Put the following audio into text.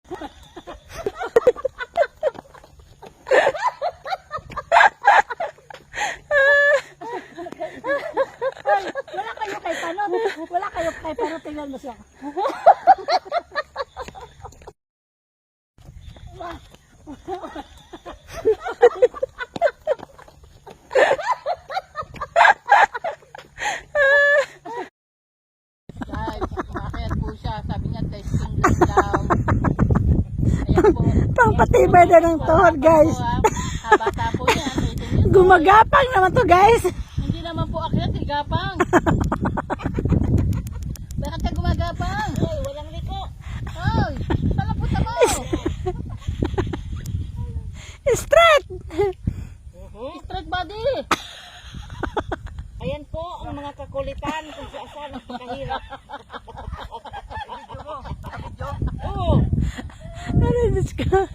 Wala kayo kay Panot. Wala kayo kay Panot. Tingnan mo siya. Guys, umakyat po siya. Sabi niya, testing lang daw. Ayan po. Pampatibay na ng tuhod, guys. Bata po yan. Gumagapang naman to, guys. Hindi naman po akyat, gapang. Bakit ka gumagapang? Hoy, walang liko. Hoy, saan ang punta mo? Straight! Straight body. Ayan po ang mga kakulitan kung saan ang pagkahirap. Ano, Diyos ko?